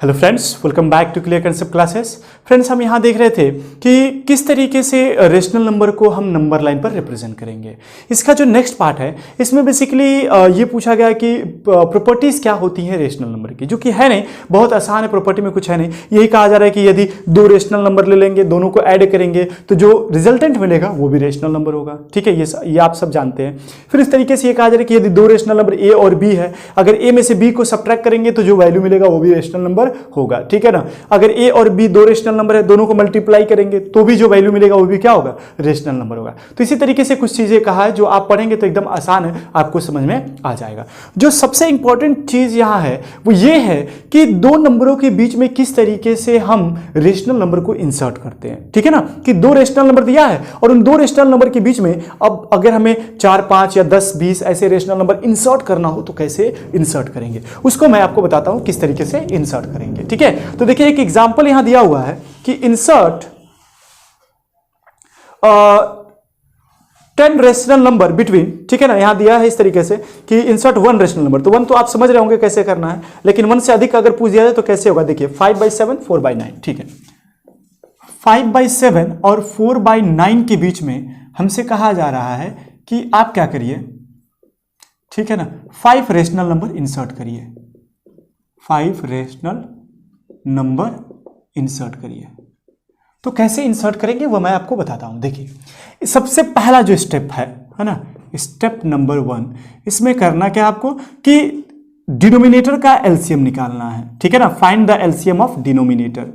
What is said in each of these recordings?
Hello friends, welcome back to clear concept classes. Friends, हम यहाँ देख रहे थे कि किस तरीके से रेशनल नंबर को हम नंबर लाइन पर रिप्रेजेंट करेंगे। इसका जो नेक्स्ट पार्ट है इसमें बेसिकली ये पूछा गया कि प्रॉपर्टीज क्या होती हैं रेशनल नंबर की, जो कि है नहीं, बहुत आसान है, प्रॉपर्टी में कुछ है नहीं। यही कहा जा रहा है कि यदि दो रेशनल नंबर ले लेंगे, दोनों को ऐड करेंगे तो जो रिजल्टेंट मिलेगा वो भी रेशनल नंबर होगा। ठीक है, ये आप सब जानते हैं। फिर इस तरीके से ये कहा जा रहा है कि यदि दो रेशनल नंबर ए और बी है, अगर ए में से बी को सब्ट्रैक्ट करेंगे तो जो वैल्यू मिलेगा वो भी रेशनल नंबर होगा। ठीक है ना। अगर ए और बी दो रेशनल नंबर है, दोनों को मल्टीप्लाई करेंगे तो भी जो वैल्यू मिलेगा वो भी क्या होगा, रेशनल नंबर होगा। तो इसी तरीके से कुछ चीजें कहा है जो आप पढ़ेंगे तो एकदम आसान है, आपको समझ में आ जाएगा। जो सबसे इंपॉर्टेंट चीज यहां है वो ये है कि दो नंबरों के बीच में किस तरीके से हम रेशनल नंबर को इंसर्ट करते हैं। ठीक है ना, कि दो रेशनल नंबर दिया है और उन दो रेशनल नंबर के बीच में अब अगर हमें 4, 5 या 10, 20 ऐसे रेशनल नंबर इंसर्ट करना हो तो कैसे इंसर्ट करेंगे, उसको मैं आपको बताता हूं किस तरीके से इंसर्ट करेंगे। ठीक है, तो देखिए एक एग्जांपल यहां दिया हुआ है कि इंसर्ट 10 रेशनल नंबर बिटवीन। ठीक है ना, यहां दिया है इस तरीके से कि इंसर्ट 1 रेशनल नंबर। तो 1 तो आप समझ रहे होंगे कैसे करना है, लेकिन 1 से अधिक अगर पूछ दिया जाए तो कैसे होगा। देखिए 5/7, 4/9। ठीक है, 5/7 और 4/9 के बीच में हमसे कहा जा रहा है कि आप क्या करिए, ठीक है ना, 5 रेशनल नंबर इंसर्ट करिए, 5 रेशनल नंबर इंसर्ट करिए। तो कैसे इंसर्ट करेंगे वो मैं आपको बताता हूं। देखिए सबसे पहला जो स्टेप है ना, स्टेप नंबर 1, इसमें करना क्या आपको कि डिनोमिनेटर का एलसीएम निकालना है। ठीक है ना, find the LCM of denominator,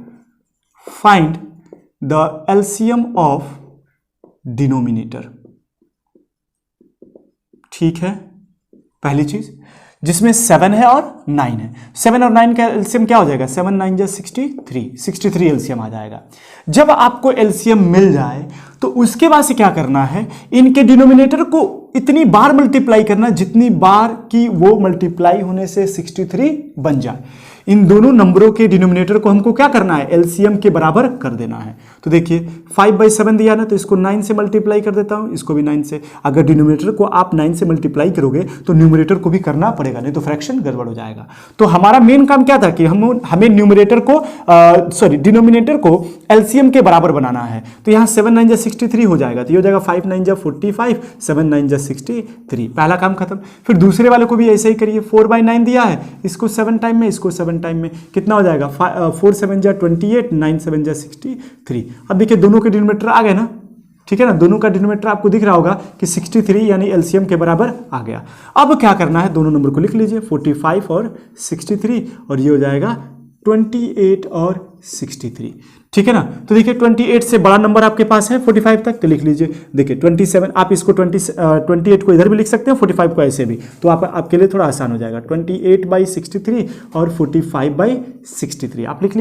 find the LCM of denominator. ठीक है, पहली चीज जिसमें 7 है और 9 है। 7 और 9 का एलसीएम क्या हो जाएगा, 7 9 जा 63 एलसीएम आ जाएगा। जब आपको एलसीएम मिल जाए तो उसके बाद से क्या करना है, इनके डिनोमिनेटर को इतनी बार मल्टीप्लाई करना जितनी बार कि वो मल्टीप्लाई होने से 63 बन जाए। इन दोनों नंबरों के डिनोमिनेटर को हमको क्या करना है, एलसीएम के बराबर कर देना है। तो देखिए 5/7 दिया ना, तो इसको 9 से मल्टीप्लाई कर देता हूं, इसको भी 9 से। अगर डिनोमिनेटर को आप 9 से मल्टीप्लाई करोगे तो न्यूमरेटर को भी करना पड़ेगा, नहीं तो फ्रैक्शन गड़बड़ हो जाएगा। तो हमारा मेन काम क्या था कि हमें न्यूमरेटर को डिनोमिनेटर को एलसीएम के बराबर बनाना है। तो यहाँ 7 9 जा 63 हो जाएगा, तो ये हो जाएगा 5 9 जा 45, 7 9 जा 63। पहला काम खत्म। फिर दूसरे वाले को भी ऐसे ही करिए, 4/9 दिया है, इसको 7 टाइम में, इसको 7 टाइम में, कितना हो जाएगा, 4 7 जा 28, 9 7 जा 63। अब देखिए दोनों के डिनोमिनेटर आ गए ना। ठीक है ना, दोनों का डिनोमिनेटर आपको दिख रहा होगा कि 63 यानी एलसीएम के बराबर आ गया। अब क्या करना है, दोनों नंबर को लिख लीजिए, 45 और 63, और ये हो जाएगा 28 और 63। ठीक है ना। तो देखिए 28 से बड़ा नंबर आपके पास है 45 तक, तो लिख लीजिए। देखिए 27, आप इसको 28 को इधर भी लिख सकते हैं, 45 को ऐसे भी, तो आपके लिए थोड़ा आसान हो जाएगा। 28/63 और 45/63 आप लिख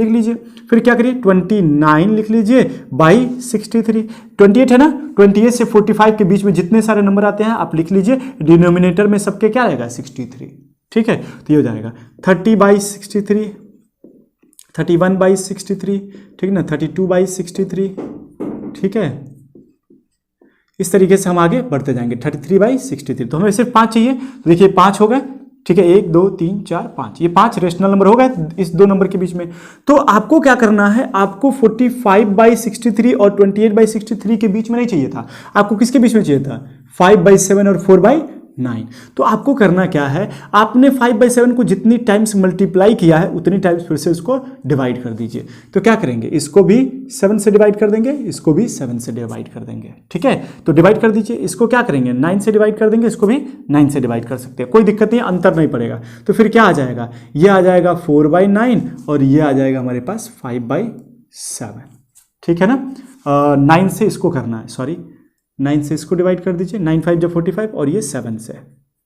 लीजिए। फिर क्या करिए, 29 लिख लीजिए बाई 63। 28 है ना, 28 से 45 के बीच में जितने सारे नंबर आते हैं आप लिख लीजिए, डिनोमिनेटर में सबके क्या रहेगा, 63। ठीक है, तो ये हो जाएगा 30/63, 31/63, ठीक ना, 32/63। ठीक है, इस तरीके से हम आगे बढ़ते जाएंगे। 33/63, तो हमें सिर्फ 5 चाहिए, तो देखिए 5 हो गए। ठीक है, 1 2 3 4 5, ये 5 रेशनल नंबर हो गए इस दो नंबर के बीच में। तो आपको क्या करना है, आपको 45/63 और 28/63 के बीच में नहीं चाहिए था, आपको किसके बीच में चाहिए था, 5/7 और 4/9। तो आपको करना क्या है, आपने 5/7 को जितनी टाइम्स मल्टीप्लाई किया है उतनी टाइम्स फिर से उसको डिवाइड कर दीजिए। तो क्या करेंगे, इसको भी 7 से डिवाइड कर देंगे, इसको भी 7 से डिवाइड कर देंगे। ठीक है, तो डिवाइड कर दीजिए। इसको क्या करेंगे, 9 से डिवाइड कर देंगे, इसको भी 9 से डिवाइड कर सकते हैं, कोई दिक्कत नहीं, अंतर नहीं पड़ेगा। तो फिर क्या आ जाएगा, ये आ जाएगा 4/9 और ये आ जाएगा हमारे पास 5/7। ठीक है ना, 9 से इसको करना है, सॉरी 9 से इसको डिवाइड कर दीजिए, 9 5 जा 45 और ये 7 से।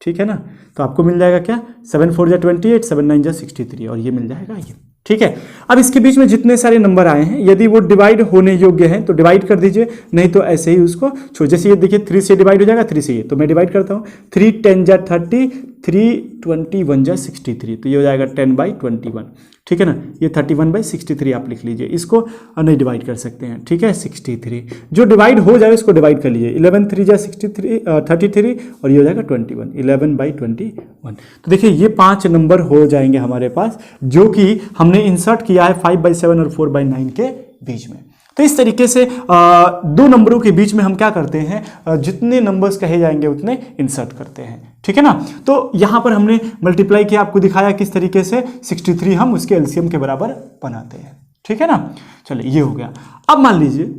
ठीक है ना, तो आपको मिल जाएगा क्या, 7 4 जा 28, 7 9 जा 63, और ये मिल जाएगा ये। ठीक है, अब इसके बीच में जितने सारे नंबर आए हैं यदि वो डिवाइड होने योग्य हैं तो डिवाइड कर दीजिए, नहीं तो ऐसे ही उसको छोड़। जैसे ये देखिए 3 से डिवाइड हो जाएगा, 3 से ये, तो मैं डिवाइड करता हूँ। 3 10 जा 30, 321 जा 63, तो ये हो जाएगा 10/21, ठीक है ना। ये 31/63 आप लिख लीजिए, इसको नहीं डिवाइड कर सकते हैं, ठीक है। 63 जो डिवाइड हो जाए इसको डिवाइड कर लीजिए, 11 3 जा 63 33 और ये हो जाएगा 21, 11/21। तो देखिए ये 5 नंबर हो जाएंगे हमारे पास जो कि हमने इंसर्ट किया है 5/7 और 4/9 के बीच में। तो इस तरीके से दो नंबरों के बीच में हम क्या करते हैं, जितने नंबर्स कहे जाएंगे उतने इंसर्ट करते हैं, ठीक है ना। तो यहां पर हमने मल्टीप्लाई किया, आपको दिखाया किस तरीके से 63 हम उसके एलसीएम के बराबर बनाते हैं, ठीक है ना। चलिए ये हो गया। अब मान लीजिए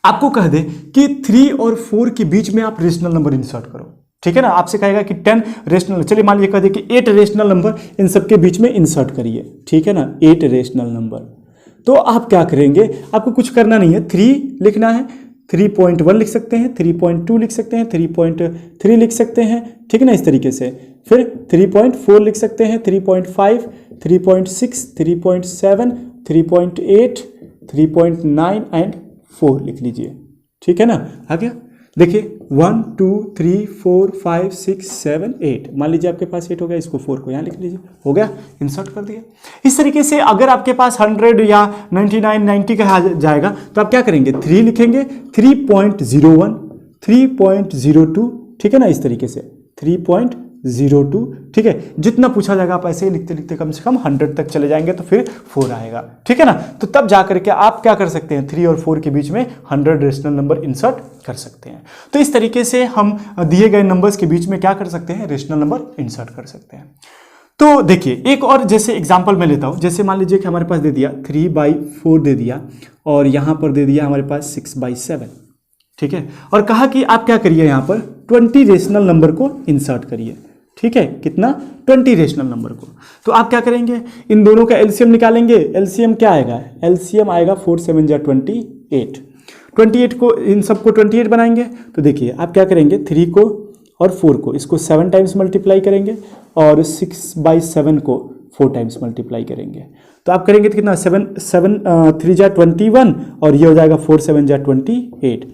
आपको कह दे कि 3 और 4 के बीच में आप रेशनल नंबर इंसर्ट करो, ठीक है ना। आपसे कहेगा कि 10 रेशनल, चलिए मान लीजिए कह दे कि 8 रेशनल नंबर इन सब के बीच में इंसर्ट करिए, ठीक है ना, 8 रेशनल नंबर। तो आप क्या करेंगे, आपको कुछ करना नहीं है, 3 लिखना है, 3.1 लिख सकते हैं, 3.2 लिख सकते हैं, 3.3 लिख सकते हैं, ठीक है ना, इस तरीके से। फिर 3.4 लिख सकते हैं, 3.5, 3.6, 3.7, 3.8, 3.9 एंड 4 लिख लीजिए, ठीक है ना। आ गया, देखिए 1 2 3 4 5 6 7 8, मान लीजिए आपके पास 8 हो गया, इसको 4 को यहाँ लिख लीजिए, हो गया, इंसर्ट कर दिया। इस तरीके से अगर आपके पास 100 या 99 90 कहा जाएगा तो आप क्या करेंगे, 3 लिखेंगे, 3.01, 3.02, ठीक है ना, इस तरीके से 3.02, ठीक है। जितना पूछा जाएगा आप ऐसे ही लिखते लिखते कम से कम 100 तक चले जाएंगे तो फिर 4 आएगा, ठीक है ना। तो तब जाकर के आप क्या कर सकते हैं, 3 और 4 के बीच में 100 रेशनल नंबर इंसर्ट कर सकते हैं। तो इस तरीके से हम दिए गए नंबर्स के बीच में क्या कर सकते हैं, रेशनल नंबर इंसर्ट कर सकते हैं। तो देखिए एक और जैसे एग्जाम्पल मैं लेता हूं, जैसे मान लीजिए कि हमारे पास दे दिया 3/4 दे दिया और यहां पर दे दिया हमारे पास 6/7, ठीक है, और कहा कि आप क्या करिए, यहां पर 20 रेशनल नंबर को इंसर्ट करिए, ठीक है, कितना, 20 रेशनल नंबर को। तो आप क्या करेंगे, इन दोनों का एलसीएम निकालेंगे। एलसीएम क्या आएगा, एलसीएम आएगा 4 7 जा 28, 28 को इन सबको 28 बनाएंगे। तो देखिए आप क्या करेंगे, 3 को और 4 को, इसको 7 टाइम्स मल्टीप्लाई करेंगे और 6/7 को 4 टाइम्स मल्टीप्लाई करेंगे। तो आप करेंगे तो कितना, 7 3 जा 21 और ये हो जाएगा 4 7 जा 28,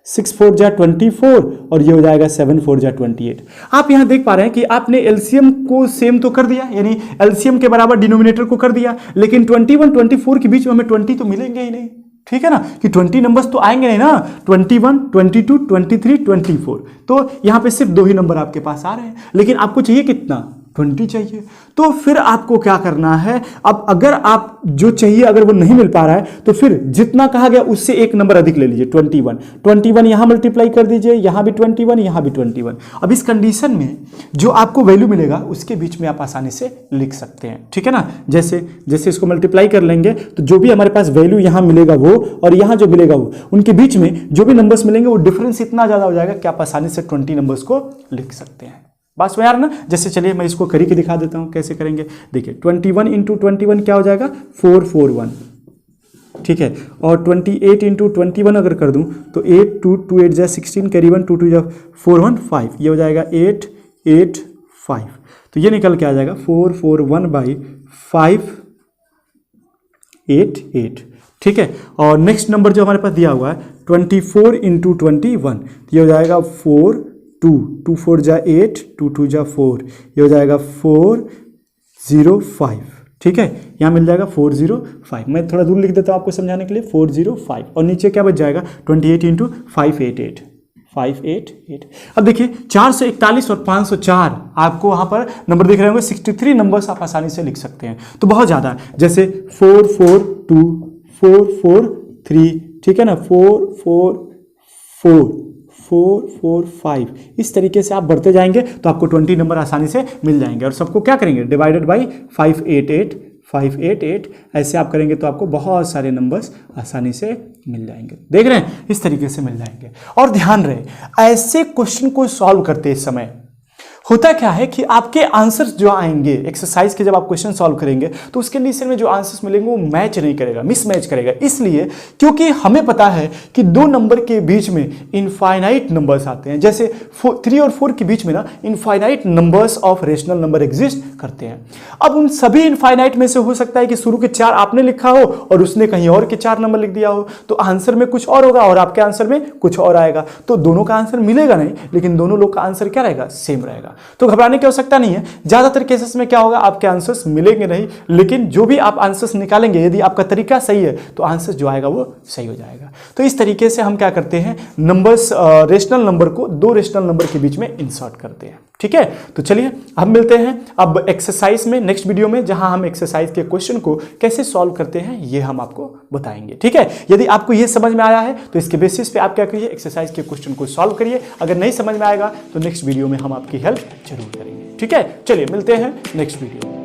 6 4 जा 24 और ये हो जाएगा 7 4 जा 28। आप यहां देख पा रहे हैं कि आपने एलसीएम को सेम तो कर दिया, यानी एलसीएम के बराबर डिनोमिनेटर को कर दिया, लेकिन 21 24 के बीच में हमें 20 तो मिलेंगे ही नहीं, ठीक है ना, कि 20 नंबर्स तो आएंगे नहीं ना, 21 22 23 24। तो यहां पे सिर्फ 2 ही नंबर आपके पास आ रहे हैं, लेकिन आपको चाहिए कितना, 20 चाहिए। तो फिर आपको क्या करना है, अब अगर आप जो चाहिए अगर वो नहीं मिल पा रहा है तो फिर जितना कहा गया उससे एक नंबर अधिक ले लीजिए, 21 यहां मल्टीप्लाई कर दीजिए, यहां भी 21 यहां भी 21। अब इस कंडीशन में जो आपको वैल्यू मिलेगा उसके बीच में आप आसानी से लिख सकते हैं, ठीक है ना। जैसे जैसे इसको मल्टीप्लाई कर लेंगे तो जो भी हमारे पास वैल्यू यहां मिलेगा वो और यहां जो मिलेगा वो, उनके बीच में जो भी नंबर्स मिलेंगे वो डिफरेंस इतना ज्यादा हो जाएगा कि आप आसानी से 20 नंबर्स को लिख सकते हैं। बस यार ना, जैसे चलिए मैं इसको करके दिखा देता हूं कैसे करेंगे। देखिए 21 इंटू 21 क्या हो जाएगा, 441, ठीक है, और 28 इंटू 21 अगर कर दूं तो 8 2 2 8 जा 16, करीबन 2 2 जा 4 1 5, ये हो जाएगा 8 8 5। तो ये निकल के आ जाएगा 441/5 8 8, ठीक है। और नेक्स्ट नंबर जो हमारे पास दिया हुआ है 24 इंटू 21, ये हो जाएगा 4 2 2 4 जा 8, 2 2 जा 4, ये हो जाएगा 405, ठीक है, यहाँ मिल जाएगा 405। मैं थोड़ा दूर लिख देता हूँ आपको समझाने के लिए, 405 और नीचे क्या बच जाएगा, 28 इंटू 588, 588। अब देखिए 441 और 504 आपको वहाँ पर नंबर दिख रहे होंगे, 63 नंबर्स आप आसानी से लिख सकते हैं। तो बहुत ज़्यादा है, जैसे 442 443, ठीक है ना, 444 445, इस तरीके से आप बढ़ते जाएंगे तो आपको 20 नंबर आसानी से मिल जाएंगे। और सबको क्या करेंगे, डिवाइडेड बाई 588 588, ऐसे आप करेंगे तो आपको बहुत सारे नंबर्स आसानी से मिल जाएंगे। देख रहे हैं, इस तरीके से मिल जाएंगे। और ध्यान रहे, ऐसे क्वेश्चन को सॉल्व करते समय होता क्या है कि आपके आंसर्स जो आएंगे एक्सरसाइज के, जब आप क्वेश्चन सॉल्व करेंगे तो उसके कंडीशन में जो आंसर्स मिलेंगे वो मैच नहीं करेगा, मिसमैच करेगा। इसलिए क्योंकि हमें पता है कि 2 नंबर के बीच में इनफाइनाइट नंबर्स आते हैं, जैसे 3 और 4 के बीच में ना infinite numbers of rational number exist करते हैं। अब उन सभी इनफाइनाइट में से हो सकता है कि शुरू के 4 आपने लिखा हो और उसने कहीं और के 4 नंबर लिख दिया हो, तो आंसर में कुछ और होगा और आपके आंसर में कुछ और आएगा, तो दोनों का आंसर मिलेगा नहीं, लेकिन दोनों लोग का आंसर क्या रहेगा, सेम रहेगा। तो घबराने की आवश्यकता नहीं है। ज़्यादातर केसेस में क्या होगा, आपके आंसर्स मिलेंगे नहीं, लेकिन जो भी आप आंसर्स निकालेंगे, यदि आपका तरीका सही है तो आंसर्स जो आएगा वो सही हो जाएगा। तो इस तरीके से हम क्या करते हैं, नंबर्स, रेशनल नंबर को दो रेशनल नंबर के बीच में इंसर्ट करते हैं। ठीक है, तो चलिए हम मिलते हैं अब एक्सरसाइज में, नेक्स्ट वीडियो में, जहां हम एक्सरसाइज के क्वेश्चन को कैसे सॉल्व करते हैं ये हम आपको बताएंगे। ठीक है, यदि आपको ये समझ में आया है तो इसके बेसिस पे आप क्या करिए, एक्सरसाइज के क्वेश्चन को सॉल्व करिए। अगर नहीं समझ में आएगा तो नेक्स्ट वीडियो में हम आपकी हेल्प जरूर करेंगे। ठीक है, चलिए मिलते हैं नेक्स्ट वीडियो में।